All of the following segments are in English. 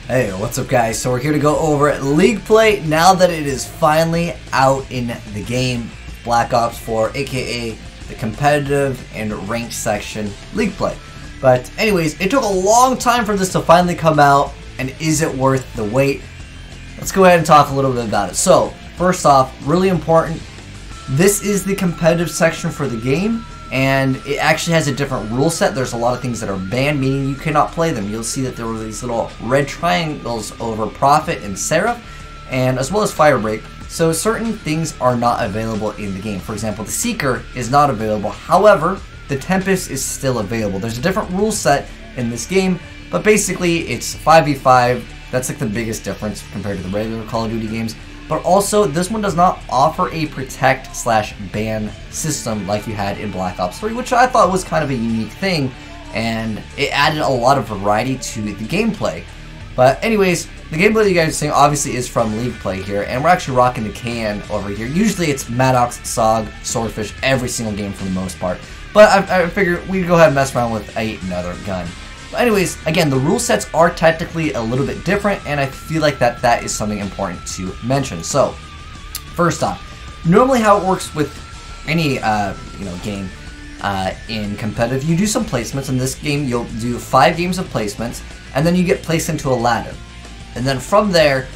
Hey, what's up guys? So we're here to go over League Play now that it is finally out in the game. Black Ops 4, aka the competitive and ranked section League Play. But anyways, it took a long time for this to finally come out, and is it worth the wait? Let's go ahead and talk a little bit about it. So, first off, really important, this is the competitive section for the game, and it actually has a different rule set. There's a lot of things that are banned, meaning you cannot play them. You'll see that there were these little red triangles over Prophet and Seraph, and as well as Firebreak. So certain things are not available in the game. For example, the Seeker is not available. However, the Tempest is still available. There's a different rule set in this game, but basically it's 5v5. That's like the biggest difference compared to the regular Call of Duty games. But also, this one does not offer a protect/ban system like you had in Black Ops 3, which I thought was kind of a unique thing, and it added a lot of variety to the gameplay. But anyways, the gameplay you guys are seeing obviously is from League Play here, and we're actually rocking the can over here. Usually it's Maddox, Sog, Swordfish, every single game for the most part. But I figured we'd go ahead and mess around with another gun. But anyways, again, the rule sets are technically a little bit different, and I feel like that is something important to mention. So, first off, normally how it works with any game in competitive, you do some placements. In this game, you'll do 5 games of placements, and then you get placed into a ladder. And then from there,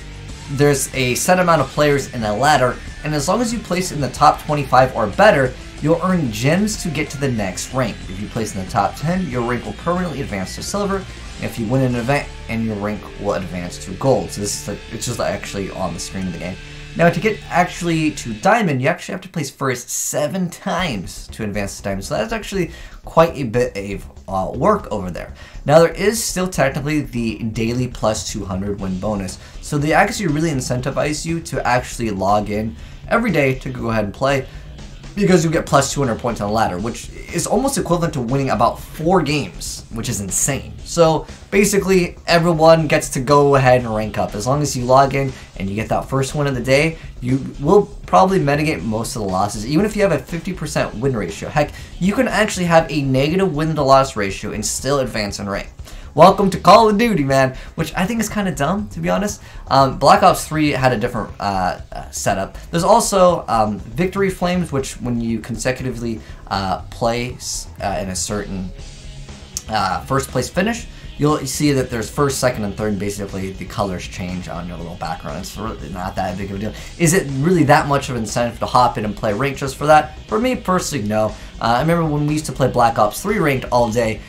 there's a set amount of players in a ladder, and as long as you place in the top 25 or better, you'll earn gems to get to the next rank. If you place in the top 10, your rank will permanently advance to silver. And if you win an event, and your rank will advance to gold. So this is it's just actually on the screen of the game. Now to get actually to diamond, you actually have to place first 7 times to advance to diamond. So that's actually quite a bit of work over there. Now there is still technically the daily plus 200 win bonus. So they actually really incentivize you to actually log in every day to go ahead and play, because you get plus 200 points on the ladder, which is almost equivalent to winning about 4 games, which is insane. So basically, everyone gets to go ahead and rank up. As long as you log in and you get that first win of the day, you will probably mitigate most of the losses. Even if you have a 50% win ratio. Heck, you can actually have a negative win to loss ratio and still advance in rank. Welcome to Call of Duty, man, which I think is kind of dumb, to be honest. Black Ops 3 had a different setup. There's also Victory Flames, which when you consecutively place in a certain first place finish, you'll see that there's first, second, and third, and basically the colors change on your little background. It's really not that big of a deal. Is it really that much of an incentive to hop in and play ranked just for that? For me, personally, no. I remember when we used to play Black Ops 3 ranked all day,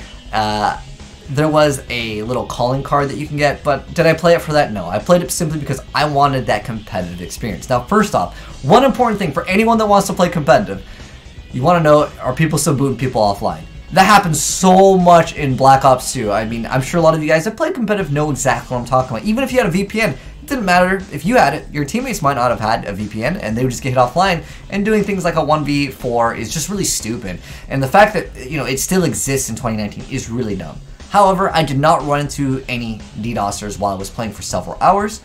there was a little calling card that you can get, but did I play it for that? No. I played it simply because I wanted that competitive experience. Now, first off, one important thing for anyone that wants to play competitive, you want to know, are people still booting people offline? That happens so much in Black Ops 2. I mean, I'm sure a lot of you guys that play competitive know exactly what I'm talking about. Even if you had a VPN, it didn't matter if you had it. Your teammates might not have had a VPN, and they would just get hit offline, and doing things like a 1v4 is just really stupid. And the fact that, it still exists in 2019 is really dumb. However, I did not run into any DDoSers while I was playing for several hours.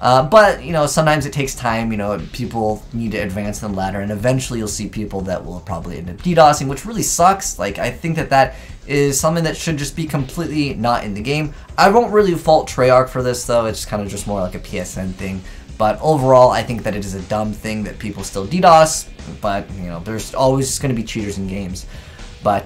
But, sometimes it takes time. People need to advance the ladder, and eventually you'll see people that will probably end up DDoSing, which really sucks. Like, I think that is something that should just be completely not in the game. I won't really fault Treyarch for this, though. It's kind of just more like a PSN thing. But overall, I think that it is a dumb thing that people still DDoS. But, there's always going to be cheaters in games. But,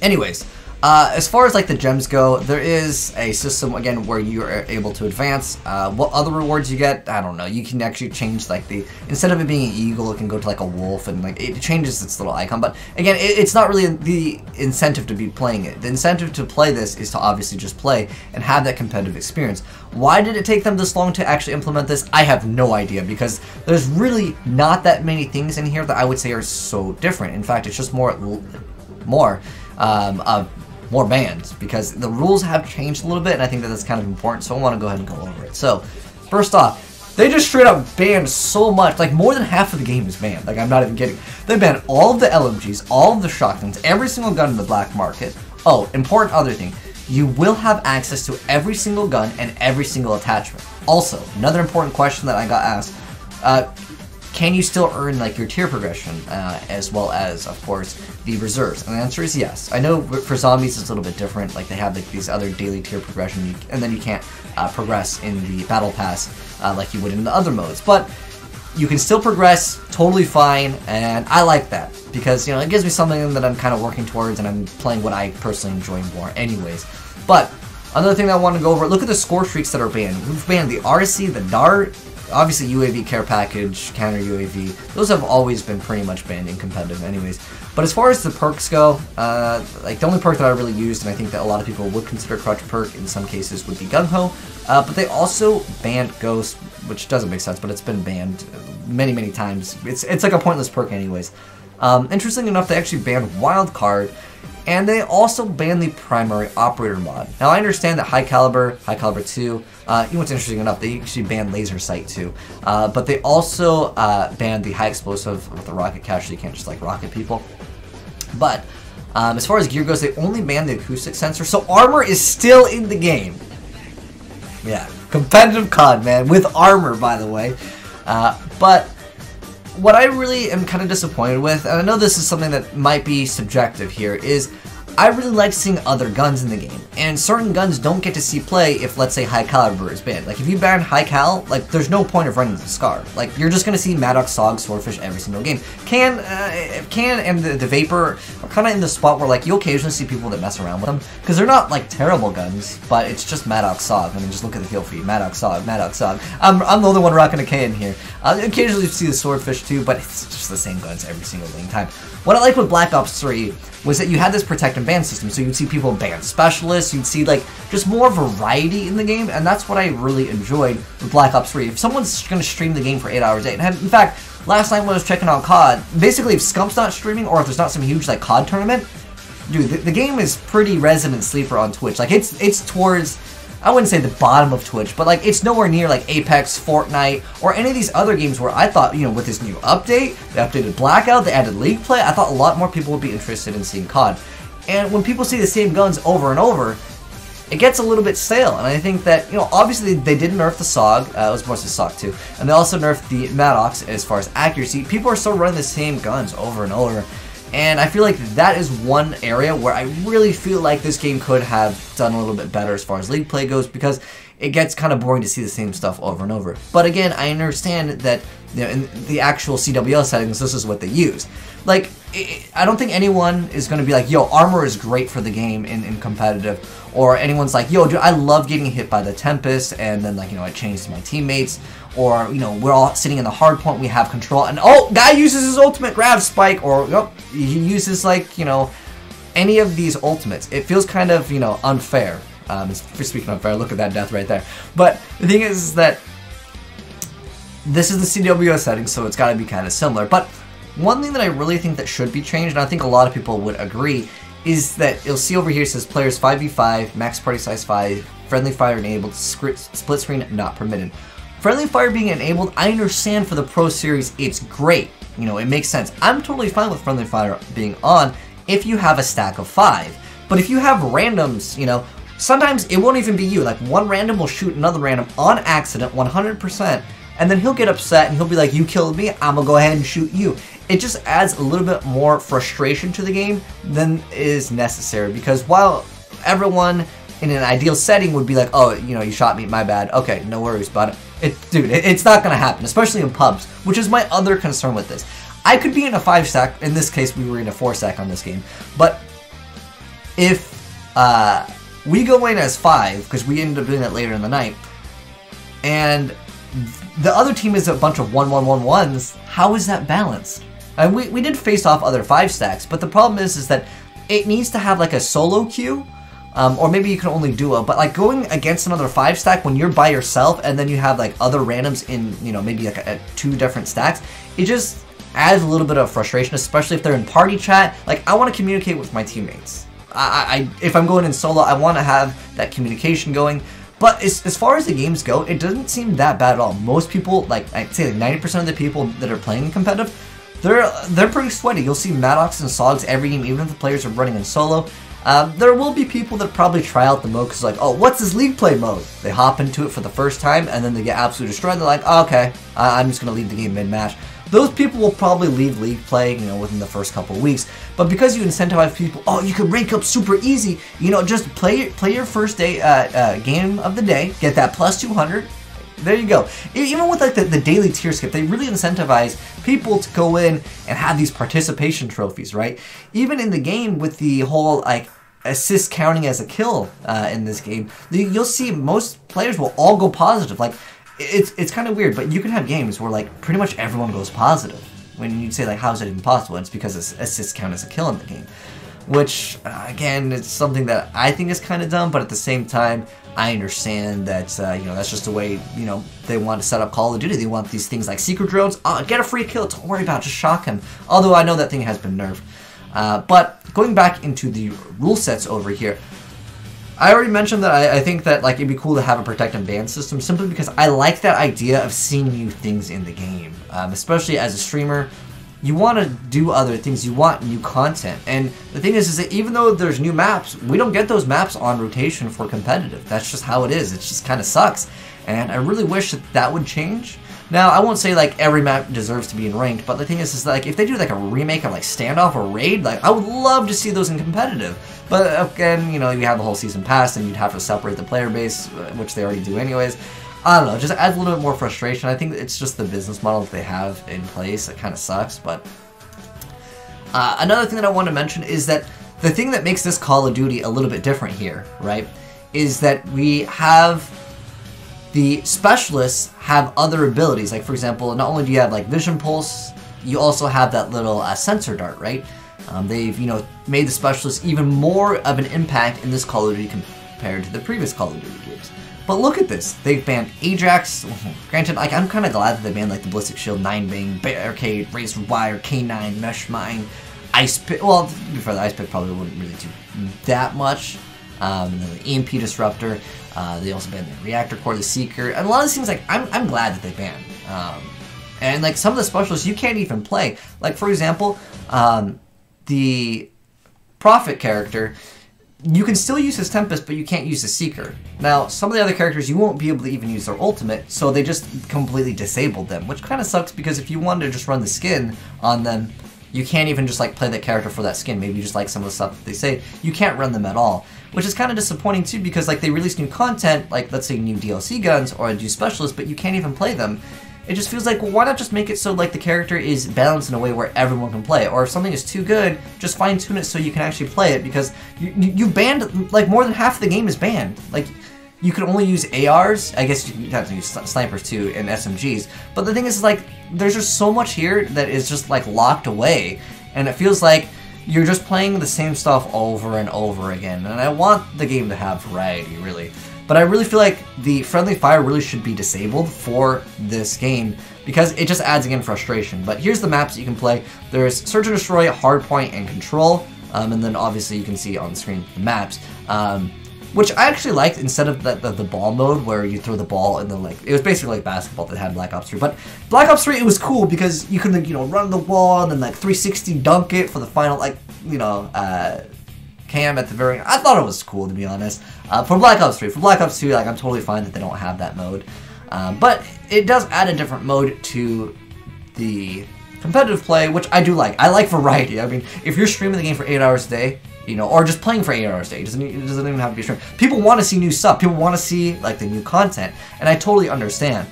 anyways, as far as like the gems go, there is a system again where you are able to advance. What other rewards you get, I don't know. You can actually change like instead of it being an eagle, it can go to like a wolf, and like it changes its little icon. But again, it's not really the incentive to be playing it. The incentive to play this is to obviously just play and have that competitive experience. Why did it take them this long to actually implement this? I have no idea, because there's really not that many things in here that I would say are so different. In fact, it's just more bans, because the rules have changed a little bit, and I think that's kind of important, so I want to go ahead and go over it. So, first off, they just straight up banned so much, like more than half of the game is banned, like I'm not even kidding. They banned all of the LMGs, all of the shotguns, every single gun in the black market. Oh, important other thing, you will have access to every single gun and every single attachment. Also, another important question that I got asked, can you still earn like your tier progression as well as, of course, the reserves? And the answer is yes. I know for zombies it's a little bit different, like they have like these other daily tier progression, and then you can't progress in the battle pass like you would in the other modes, but you can still progress totally fine, and I like that because, you know, it gives me something that I'm kind of working towards, and I'm playing what I personally enjoy more anyways. But another thing that I want to go over, look at the score streaks that are banned. We've banned the RC, the DART, obviously UAV care package, counter UAV. Those have always been pretty much banned in competitive anyways. But as far as the perks go, like the only perk that I really used, and I think that a lot of people would consider crutch perk in some cases, would be Gung Ho. But they also banned Ghost, which doesn't make sense, but it's been banned many, many times. It's like a pointless perk anyways. Interesting enough, they actually banned Wild Card, and they also banned the primary operator mod. Now I understand that High Caliber 2, you know what's interesting enough, they actually banned Laser Sight too. But they also banned the high explosive with the rocket cache, so you can't just like rocket people. But as far as gear goes, they only banned the acoustic sensor, so armor is still in the game. Yeah, competitive COD, man, with armor, by the way. But what I really am kind of disappointed with, and I know this is something that might be subjective here, is I really like seeing other guns in the game, and certain guns don't get to see play if, let's say, High Caliber is banned. Like, if you ban High Cal, like, there's no point of running the Scar. Like, you're just gonna see Maddox, Sog, Swordfish every single game. Can and the Vapor are kind of in the spot where, like, you occasionally see people that mess around with them, because they're not, like, terrible guns, but it's just Maddox, Sog. I mean, just look at the kill feed. Maddox, Sog, Maddox, Sog. I'm the only one rocking a K in here. Occasionally you see the Swordfish too, but it's just the same guns every single time. What I like with Black Ops 3 was that you had this protect and ban system, so you'd see people ban specialists, you'd see like just more variety in the game, and that's what I really enjoyed with Black Ops 3. If someone's going to stream the game for 8 hours, and in fact, last night when I was checking out COD, basically if Scump's not streaming, or if there's not some huge like COD tournament, dude, the game is pretty resident sleeper on Twitch. Like it's towards, I wouldn't say the bottom of Twitch, but like it's nowhere near like Apex, Fortnite, or any of these other games where I thought, you know, with this new update, they updated Blackout, they added League Play, I thought a lot more people would be interested in seeing COD. And when people see the same guns over and over, it gets a little bit stale. And I think that, you know, obviously they did nerf the SOG, it was mostly SOG too, and they also nerfed the Maddox as far as accuracy. People are still running the same guns over and over. And I feel like that is one area where I really feel like this game could have done a little bit better as far as League Play goes, because it gets kind of boring to see the same stuff over and over. But again, I understand that, you know, in the actual CWL settings, this is what they use. Like, I don't think anyone is going to be like, yo, armor is great for the game in competitive, or anyone's like, yo, dude, I love getting hit by the Tempest, and then, like, you know, I changed to my teammates, or, you know, we're all sitting in the hard point, we have control, and oh, guy uses his ultimate grab spike, or, oh, he uses, like, you know, any of these ultimates. It feels kind of, you know, unfair. Speaking of unfair, look at that death right there. But the thing is that this is the CWO setting, so it's got to be kind of similar. But one thing that I really think that should be changed, and I think a lot of people would agree, is that you'll see over here it says players 5v5, max party size 5, friendly fire enabled, split screen not permitted. Friendly fire being enabled, I understand for the Pro Series, it's great. You know, it makes sense. I'm totally fine with friendly fire being on if you have a stack of 5. But if you have randoms, you know, sometimes it won't even be you. Like, one random will shoot another random on accident, 100%, and then he'll get upset and he'll be like, you killed me, I'm gonna go ahead and shoot you. It just adds a little bit more frustration to the game than is necessary, because while everyone in an ideal setting would be like, oh, you know, you shot me, my bad, okay, no worries about it. Dude, it's not gonna happen, especially in pubs, which is my other concern with this. I could be in a 5-stack, in this case we were in a 4-stack on this game, but if we go in as 5, because we ended up doing that later in the night, and the other team is a bunch of 1-1-1-1s, how is that balanced? And we did face off other 5-stacks, but the problem is that it needs to have like a solo queue, or maybe you can only duo, but like going against another 5-stack when you're by yourself and then you have like other randoms in, you know, maybe like 2 different stacks, it just adds a little bit of frustration, especially if they're in party chat. Like, I want to communicate with my teammates. If I'm going in solo, I want to have that communication going. But as far as the games go, it doesn't seem that bad at all. Most people, like I'd say like 90% of the people that are playing competitive, they're pretty sweaty. You'll see Maddox and Sogs every game, even if the players are running in solo. There will be people that probably try out the mode because like, oh, what's this League Play mode? They hop into it for the first time and then they get absolutely destroyed. They're like, oh, okay, I'm just going to leave the game mid-match. those people will probably leave League play, you know, within the first couple of weeks. But because you incentivize people, oh, you can rank up super easy, you know, just play your first day game of the day, get that plus 200. There you go. Even with like the daily tier skip, they really incentivize people to go in and have these participation trophies, right? Even in the game with the whole like assist counting as a kill in this game, you'll see most players will all go positive. Like it's kind of weird, but you can have games where like pretty much everyone goes positive. When you'd say like, how is that even possible? It's because assists count as a kill in the game. Which, again, it's something that I think is kind of dumb, but at the same time, I understand that, you know, that's just the way, you know, they want to set up Call of Duty. They want these things like secret drones. Get a free kill, don't worry about it, just shock him. Although I know that thing has been nerfed. But going back into the rule sets over here, I already mentioned that I think that like it'd be cool to have a protect and ban system simply because I like that idea of seeing new things in the game. Especially as a streamer, you want to do other things, you want new content. And the thing is that even though there's new maps, we don't get those maps on rotation for competitive. That's just how it is. It just kind of sucks. And I really wish that that would change. Now, I won't say like every map deserves to be in ranked, but the thing is like if they do like a remake of like Standoff or Raid, like I would love to see those in competitive. But again, you know, you have the whole season pass and you'd have to separate the player base, which they already do anyways. I don't know, it just adds a little bit more frustration. I think it's just the business model that they have in place. It kind of sucks, but another thing that I want to mention is that the thing that makes this Call of Duty a little bit different here, right, is that we have the specialists have other abilities. Like, for example, not only do you have, like, Vision Pulse, you also have that little sensor dart, right? They've, you know, made the specialists even more of an impact in this Call of Duty compared to the previous Call of Duty games. But look at this. They've banned Ajax. Granted, like, I'm kind of glad that they banned, like, the Ballistic Shield, 9-Bang, Barricade, Razor Wire, K9, Mesh Mine, Ice Pick. Well, before the Ice Pick probably wouldn't really do that much. And then the EMP Disruptor. They also banned the Reactor Core, the Seeker, and a lot of these things, like, I'm glad that they banned. And, like, some of the specialists you can't even play. Like, for example, the Prophet character, you can still use his Tempest, but you can't use the Seeker. Now, some of the other characters, you won't be able to even use their ultimate, so they just completely disabled them, which kind of sucks because if you wanted to just run the skin on them, you can't even just, like, play that character for that skin. Maybe you just like some of the stuff that they say. You can't run them at all, which is kind of disappointing, too, because, like, they release new content, like, let's say new DLC guns or a new specialist, but you can't even play them. It just feels like, well, why not just make it so, like, the character is balanced in a way where everyone can play it? Or if something is too good, just fine-tune it so you can actually play it, because you banned, like, more than half of the game is banned. Like, you can only use ARs, I guess you have to use snipers, too, and SMGs, but the thing is, like, there's just so much here that is just, like, locked away, and it feels like you're just playing the same stuff over and over again, and I want the game to have variety, really. But I really feel like the friendly fire really should be disabled for this game because it just adds, again, frustration. But here's the maps that you can play. There's Search and Destroy, Hardpoint, and Control. And then obviously you can see on the screen the maps. Which I actually liked instead of the ball mode where you throw the ball and then, like, it was basically like basketball that had Black Ops 3. But Black Ops 3, it was cool because you could, you know, run the wall and then, like, 360 dunk it for the final, like, you know, cam at the very end. I thought it was cool, to be honest. For Black Ops 3. For Black Ops 2, like, I'm totally fine that they don't have that mode. But it does add a different mode to the competitive play, which I do like. I like variety. I mean, if you're streaming the game for 8 hours a day, you know, or just playing for 8 hours a day, it doesn't even have to be streamed. People want to see new stuff. People want to see, like, the new content. And I totally understand.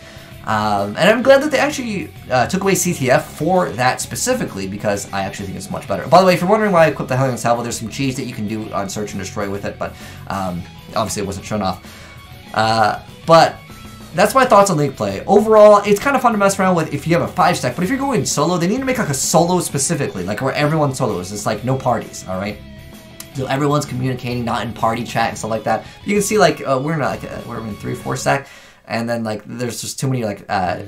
And I'm glad that they actually took away CTF for that specifically, because I actually think it's much better. By the way, if you're wondering why I equipped the Hellion Salvo, there's some cheese that you can do on Search and Destroy with it, but obviously it wasn't shown off. But that's my thoughts on League play. Overall, it's kind of fun to mess around with if you have a 5-stack, but if you're going solo, they need to make like a solo specifically, like where everyone solos. It's like no parties, alright? So everyone's communicating, not in party chat and stuff like that. You can see, like, we're not like, we're in 3-4 stack. And then, like, there's just too many, like,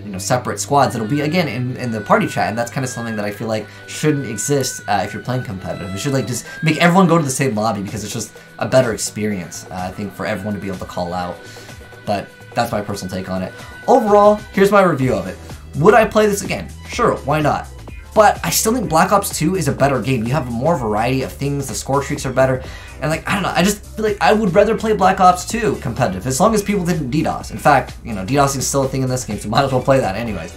you know, separate squads that'll be, again, in the party chat, and that's kind of something that I feel like shouldn't exist if you're playing competitive. It should, like, just make everyone go to the same lobby, because it's just a better experience, I think, for everyone to be able to call out. But that's my personal take on it. Overall, here's my review of it. Would I play this again? Sure, why not? But I still think Black Ops 2 is a better game. You have more variety of things, the score streaks are better, and, like, I don't know, I just feel like I would rather play Black Ops 2 competitive, as long as people didn't DDoS. In fact, you know, DDoS is still a thing in this game, so might as well play that anyways.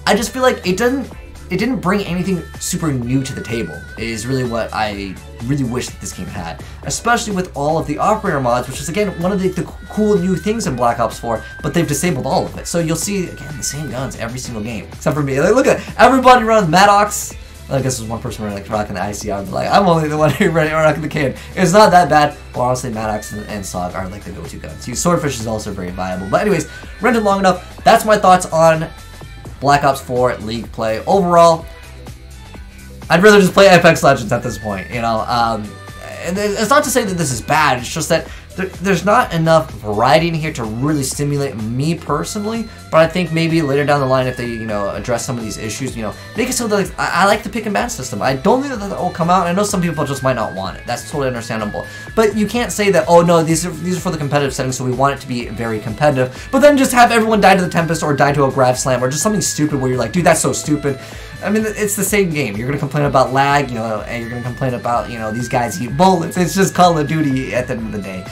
I just feel like it doesn't it didn't bring anything super new to the table, is really what I really wish that this game had. Especially with all of the operator mods, which is again one of the cool new things in Black Ops 4, but they've disabled all of it. So you'll see, again, the same guns every single game, except for me. Like, look at everybody running Maddox. I guess there's one person like rocking the ICR, but like I'm only the one who rocking the can. It's not that bad, but honestly, Maddox and SOG are like the go-to guns. Swordfish is also very viable. But anyways, rented long enough. That's my thoughts on Black Ops 4 League play. Overall, I'd rather just play Apex Legends at this point, you know. And it's not to say that this is bad, it's just that there's not enough variety in here to really stimulate me personally, but I think maybe later down the line, if they, you know, address some of these issues, you know, make it so that, like, I like the pick and ban system. I don't think that will come out. I know some people just might not want it. That's totally understandable. But you can't say that, oh no, these are for the competitive setting, so we want it to be very competitive, but then just have everyone die to the Tempest or die to a Grav Slam or just something stupid where you're like, dude, that's so stupid. I mean, it's the same game. You're gonna complain about lag, you know, and you're gonna complain about, you know, these guys eat bullets. It's just Call of Duty at the end of the day.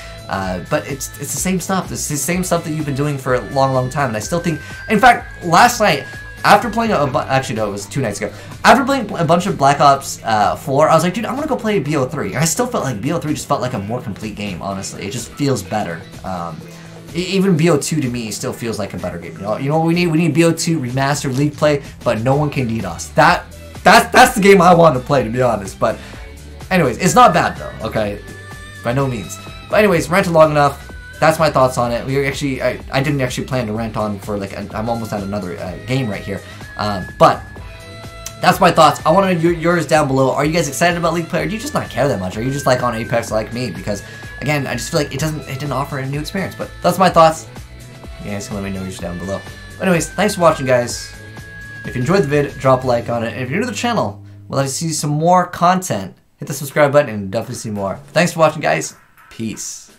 But it's the same stuff. It's the same stuff that you've been doing for a long time. And I still think, in fact, last night, after playing actually no, it was 2 nights ago. After playing a bunch of Black Ops 4, I was like, dude, I'm gonna go play BO3. And I still felt like BO3 just felt like a more complete game, honestly. It just feels better. Even BO2 to me still feels like a better game. You know what we need? We need BO2 remastered League play, but no one can beat us. That's the game I want to play, to be honest. But anyways, it's not bad though. Okay, by no means. But anyways, rented long enough. That's my thoughts on it. We were actually, I didn't actually plan to rent on for like I'm almost at another game right here. But that's my thoughts. I want to know yours down below. Are you guys excited about League play, or do you just not care that much? Are you just like on Apex like me? Because again, I just feel like it didn't offer a new experience. But that's my thoughts. You guys can let me know yours down below. But anyways, thanks for watching, guys. If you enjoyed the vid, drop a like on it. And if you're new to the channel, we'd like to see some more content. Hit the subscribe button and definitely see more. Thanks for watching, guys. Peace.